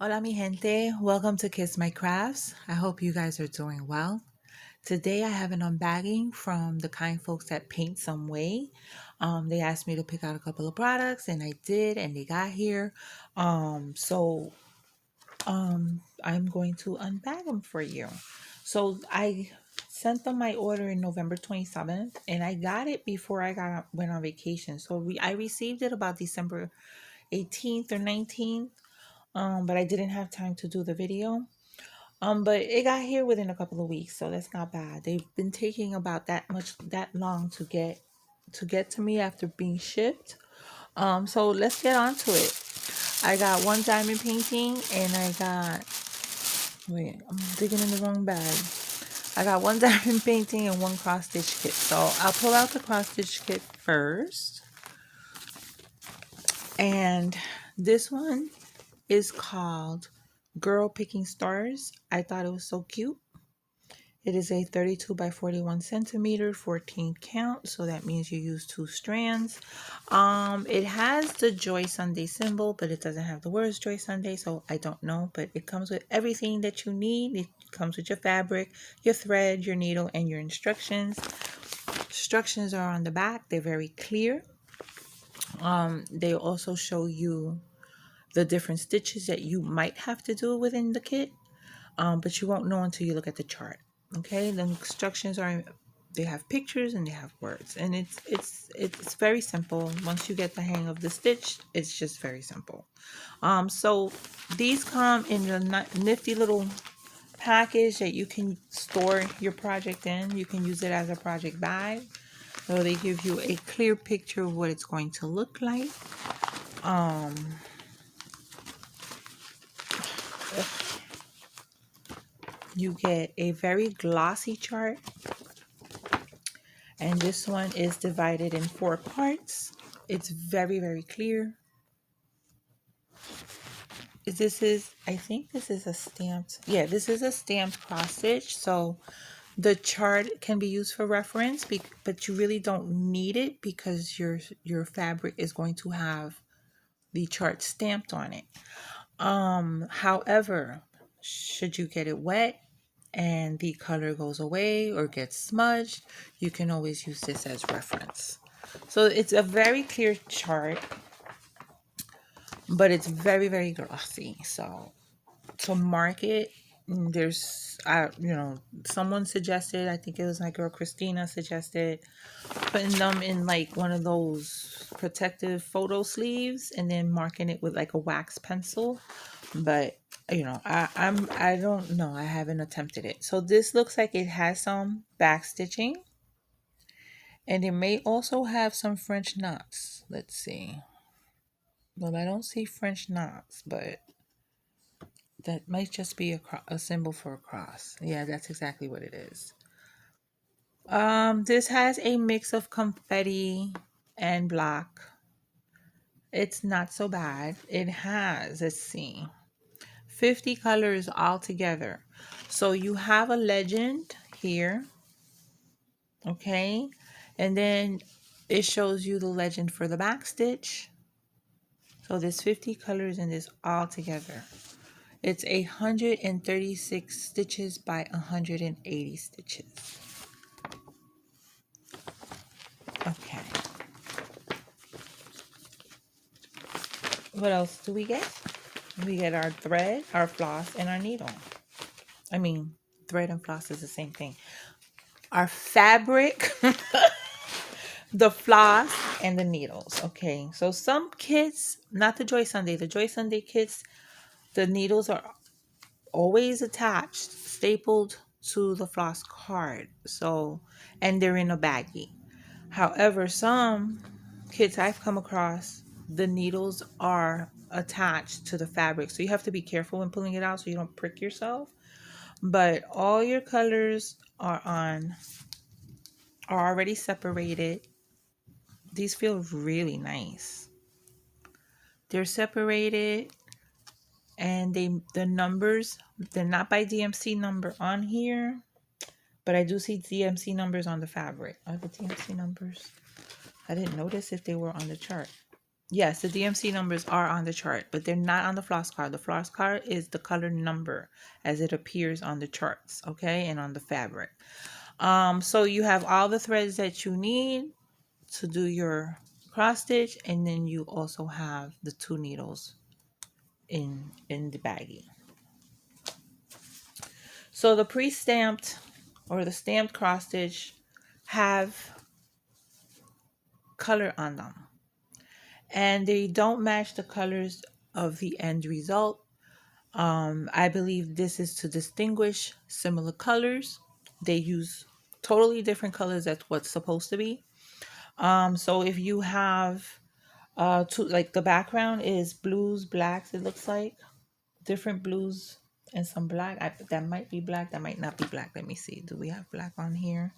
Hola mi gente, welcome to Kiss My Crafts. I hope you guys are doing well. Today I have an unbagging from the kind folks at PaintSomeWay. They asked me to pick out a couple of products and I did, and they got here. I'm going to unbag them for you. So I sent them my order in November 27th and I got it before went on vacation. So I received it about December 18th or 19th. But I didn't have time to do the video. But it got here within a couple of weeks, so that's not bad. They've been taking about that long to get to me after being shipped. So let's get on to it. I got one diamond painting and I got wait, I'm digging in the wrong bag. I got one diamond painting and one cross stitch kit. So I'll pull out the cross stitch kit first. And this one is called Girl Picking Stars. I thought it was so cute. It is a 32 by 41 centimeter, 14 count. So that means you use 2 strands. It has the Joy Sunday symbol, but it doesn't have the words Joy Sunday. So I don't know, but it comes with everything that you need. It comes with your fabric, your thread, your needle, and your instructions. Instructions are on the back. They're very clear. They also show you the different stitches that you might have to do within the kit, but you won't know until you look at the chart. Okay, the instructions they have pictures and they have words, and it's very simple. Once you get the hang of the stitch, it's just very simple. So these come in a nifty little package that you can store your project in. You can use it as a project bag. So they give you a clear picture of what it's going to look like. Um, you get a very glossy chart, and this one is divided in 4 parts. It's very, very clear. I think this is a stamped, yeah, this is a stamped cross stitch. So the chart can be used for reference, but you really don't need it because your fabric is going to have the chart stamped on it. However, should you get it wet and the color goes away or gets smudged, you can always use this as reference. So it's a very clear chart, but it's very, very glossy. So to market, there's someone suggested, I think it was my girl Christina suggested, putting them in like one of those protective photo sleeves and then marking it with like a wax pencil. But I don't know, I haven't attempted it. So this looks like it has some back stitching, and it may also have some French knots. Let's see. Well, I don't see French knots, but that might just be a symbol for a cross. Yeah, that's exactly what it is. This has a mix of confetti and block. It's not so bad. It has, let's see, 50 colors altogether. So you have a legend here, okay? And then it shows you the legend for the back stitch. So there's 50 colors in this all together. It's 136 stitches by 180 stitches. Okay. What else do we get? We get our thread, our floss, and our needle. I mean, thread and floss is the same thing. Our fabric, the floss, and the needles. Okay, so some kits, not the Joy Sunday, the Joy Sunday kits, the needles are always attached, stapled to the floss card. So, and they're in a baggie. However, some kits I've come across, the needles are attached to the fabric. So you have to be careful when pulling it out so you don't prick yourself. But all your colors are already separated. These feel really nice. They're separated, and the numbers, they're not by DMC number on here, but I do see DMC numbers on the fabric. Are the DMC numbers? I didn't notice if they were on the chart. Yes, the DMC numbers are on the chart, but they're not on the floss card. The floss card is the color number as it appears on the charts, okay, and on the fabric. So you have all the threads that you need to do your cross stitch, and then you also have the 2 needles in the baggie. So the pre-stamped or the stamped cross stitch have color on them, and they don't match the colors of the end result. I believe this is to distinguish similar colors. They use totally different colors. That's what's supposed to be. So if you have like the background is blues, blacks, it looks like different blues and some black. That might be black, that might not be black. Let me see. Do we have black on here?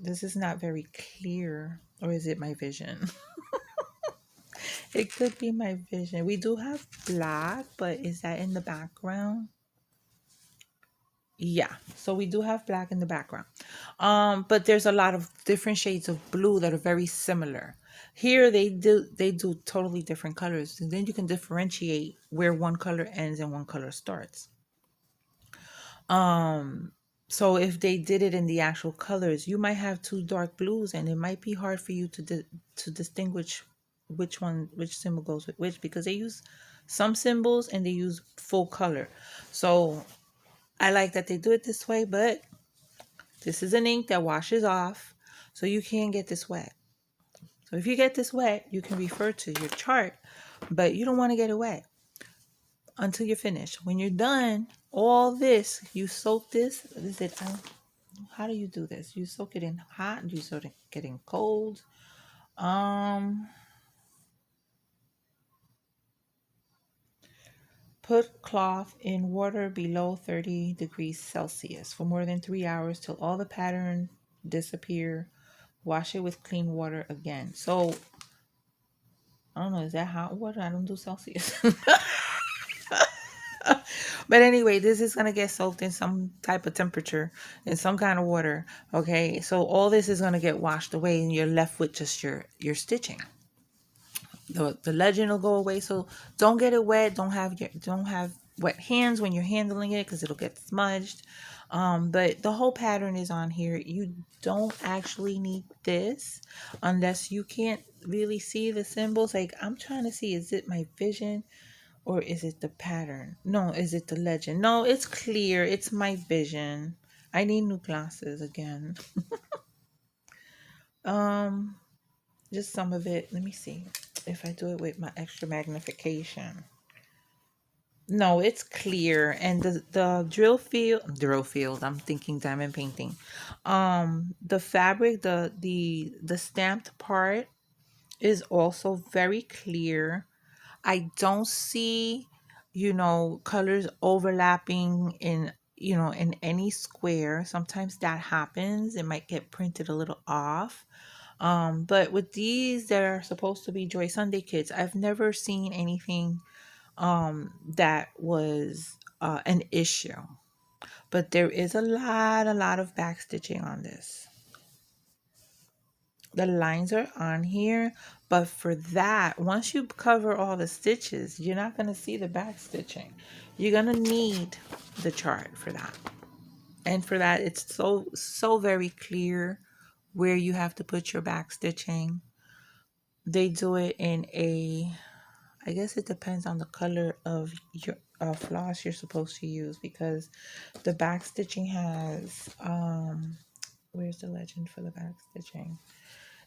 This is not very clear, or is it my vision? It could be my vision. We do have black, but is that in the background? Yeah, so we do have black in the background. But there's a lot of different shades of blue that are very similar. Here they do totally different colors, and then you can differentiate where one color ends and one color starts. So if they did it in the actual colors, you might have 2 dark blues, and it might be hard for you to distinguish which symbol goes with which, because they use some symbols and they use full color. So I like that they do it this way, but this is an ink that washes off, so you can't get this wet. So if you get this wet, you can refer to your chart, but you don't want to get it wet until you're finished. When you're done, all this, you soak this. Is it? How do you do this? You soak it in hot. You soak it in cold. Put cloth in water below 30 degrees Celsius for more than 3 hours till all the pattern disappear. Wash it with clean water again. So I don't know, is that hot water? I don't do Celsius. But anyway, this is going to get soaked in some type of temperature, in some kind of water. Okay, so all this is going to get washed away, and you're left with just your stitching. The legend will go away. So don't get it wet. Don't have wet hands when you're handling it, because it'll get smudged. But the whole pattern is on here. You don't actually need this unless you can't really see the symbols. Like, I'm trying to see, is it my vision or is it the pattern? No, is it the legend? No, it's clear. It's my vision. I need new glasses again. Just some of it. Let me see if I do it with my extra magnification. No, it's clear. And the drill field, I'm thinking diamond painting. The fabric, the stamped part is also very clear. I don't see, colors overlapping in any square. Sometimes that happens. It might get printed a little off. But with these that are supposed to be Joy Sunday kits, I've never seen anything that was an issue. But there is a lot of back stitching on this. The lines are on here, but for that, once you cover all the stitches, you're not going to see the back stitching. You're going to need the chart for that. And for that, it's so very clear where you have to put your back stitching. They do it in I guess it depends on the color of your floss you're supposed to use, because the back stitching has, where's the legend for the back stitching?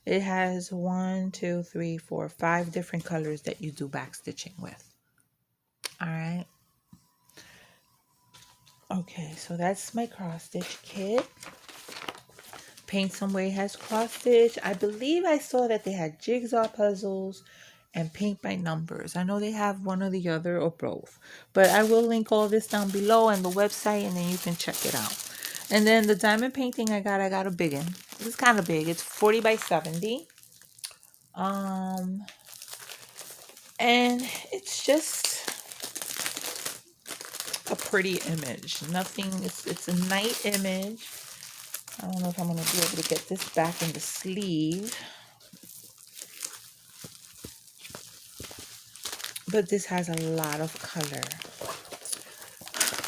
It has 1, 2, 3, 4, 5 different colors that you do back stitching with. All right. Okay, so that's my cross stitch kit. PaintSomeWay has cross stitch. I believe I saw that they had jigsaw puzzles and paint by numbers. I know they have one or the other or both, but I will link all this down below and the website, and then you can check it out. And then the diamond painting I got a big one. It's kind of big. It's 40 by 70. And it's just a pretty image. Nothing, it's a night image. I don't know if I'm going to be able to get this back in the sleeve. but this has a lot of color.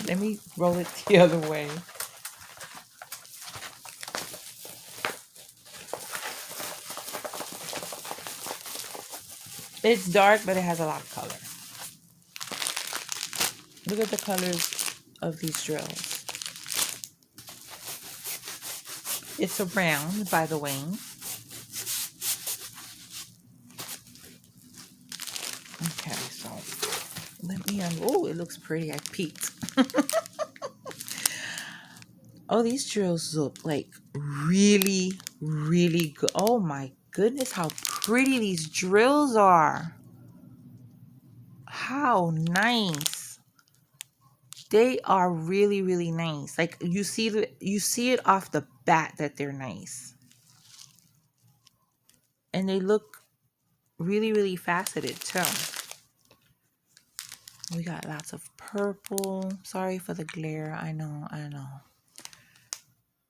Let me roll it the other way. It's dark, but it has a lot of color. Look at the colors of these drills. It's a round, by the way. Okay, so let me oh, it looks pretty. I peeked. Oh, these drills look like really, really good. Oh my goodness, how pretty these drills are. How nice. They are really, really nice. Like you see it off the bat that they're nice. And they look really, really faceted too. We got lots of purple. Sorry for the glare. I know.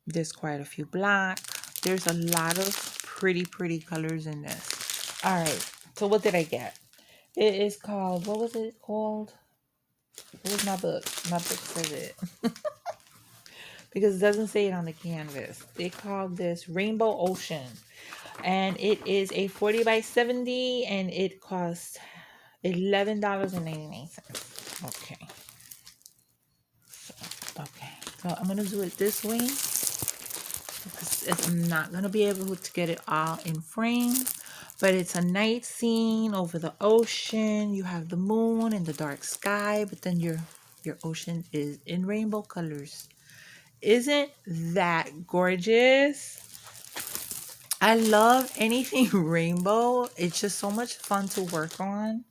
There's quite a few black. There's a lot of pretty, pretty colors in this. All right. So what did I get? It is called, what was it called? Where's my book? My book says it. Because it doesn't say it on the canvas. They called this Rainbow Ocean. And it is a 40 by 70 and it costs $11.99. Okay. Okay. So I'm going to do it this way. Because I'm not going to be able to get it all in frame. But it's a night scene over the ocean. You have the moon and the dark sky. But then your ocean is in rainbow colors. Isn't that gorgeous? I love anything rainbow. It's just so much fun to work on.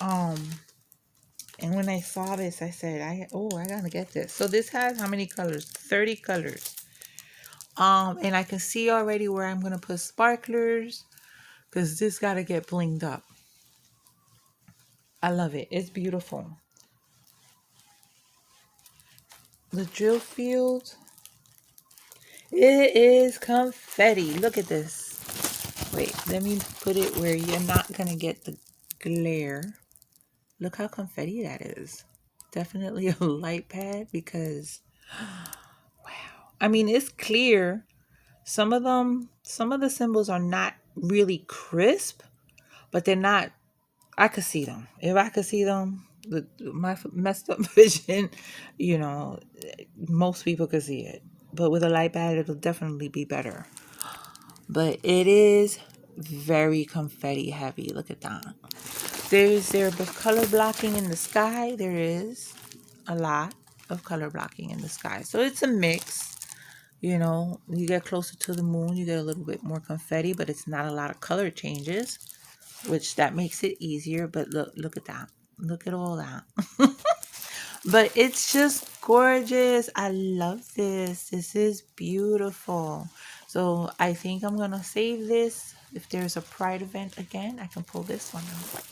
And when I saw this, I said, I gotta get this. So this has how many colors? 30 colors. And I can see already where I'm gonna put sparklers because this gotta get blinged up. I love it. It's beautiful. The drill field. It is confetti. Look at this. Wait, let me put it where you're not gonna get the glare. Look how confetti that is. Definitely a light pad because wow. I mean, it's clear. Some of the symbols are not really crisp, but they're not, I could see them. If I could see them, my messed up vision, most people could see it. But with a light pad, it'll definitely be better. But it is very confetti heavy. Look at that. Is there color blocking in the sky? There is a lot of color blocking in the sky. So it's a mix. You get closer to the moon, you get a little bit more confetti, but it's not a lot of color changes, which that makes it easier. But look at that. Look at all that. But it's just gorgeous. I love this. This is beautiful. So I think I'm going to save this. If there's a Pride event again, I can pull this one out.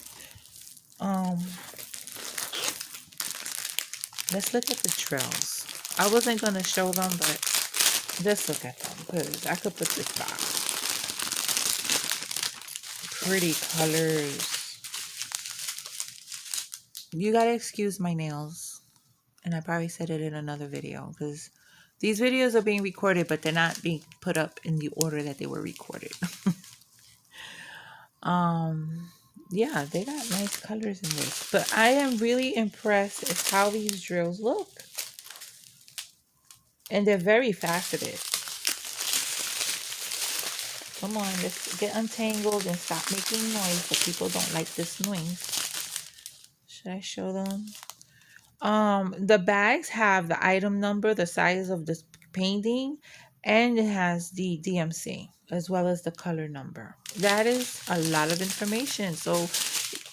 Let's look at the trails. I wasn't going to show them, but let's look at them because I could put this back. Pretty colors. You gotta excuse my nails. And I probably said it in another video because these videos are being recorded, but they're not being put up in the order that they were recorded. Yeah, they got nice colors in this. But I am really impressed at how these drills look. And they're very faceted. Come on, let's get untangled and stop making noise. The people don't like this noise. Should I show them? The bags have the item number, the size of this painting, and it has the DMC as well as the color number. That is a lot of information. So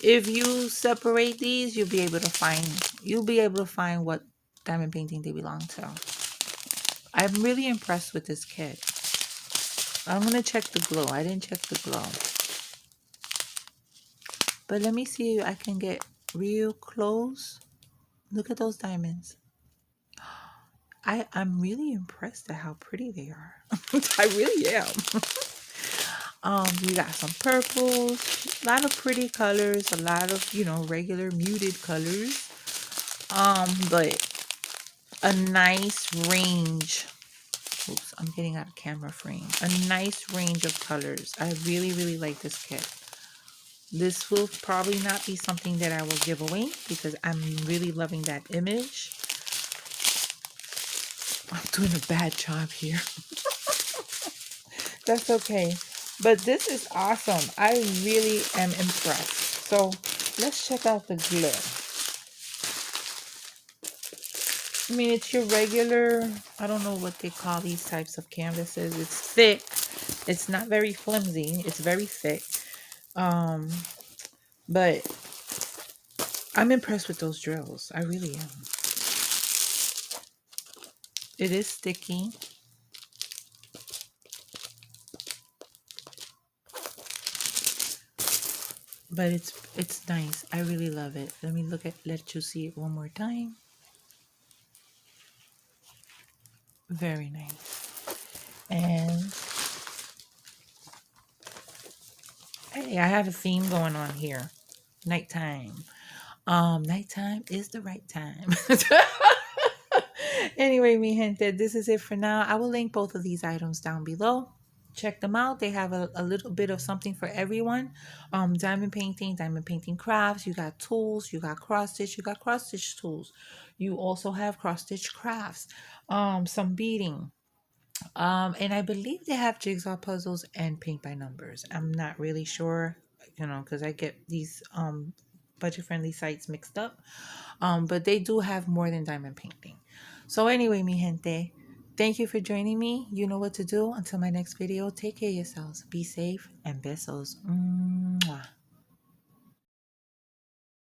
if you separate these, you'll be able to find what diamond painting they belong to. I'm really impressed with this kit. I'm gonna check the glow. I didn't check the glow. But let me see if I can get real close. Look at those diamonds. I'm really impressed at how pretty they are. I really am. You got some purples, a lot of pretty colors, a lot of, regular muted colors. But a nice range. Oops, I'm getting out of camera frame. A nice range of colors. I really, really like this kit. This will probably not be something that I will give away because I'm really loving that image. I'm doing a bad job here. That's okay. But this is awesome. I really am impressed. So let's check out the glitter. I mean, it's your regular, I don't know what they call these types of canvases. It's thick. It's not very flimsy. It's very thick. Um, but I'm impressed with those drills. I really am. It is sticky. But it's nice. I really love it. Let me let you see it one more time. Very nice. And hey, I have a theme going on here. Nighttime. Nighttime is the right time. Anyway, mi gente, this is it for now. I will link both of these items down below. Check them out. They have a little bit of something for everyone. Diamond painting crafts. You got tools. You got cross stitch. You got cross stitch tools. You also have cross stitch crafts. Some beading. And I believe they have jigsaw puzzles and paint by numbers. I'm not really sure, because I get these budget friendly sites mixed up. But they do have more than diamond painting. So anyway, mi gente, thank you for joining me. You know what to do. Until my next video, take care of yourselves. Be safe and besos. Mwah.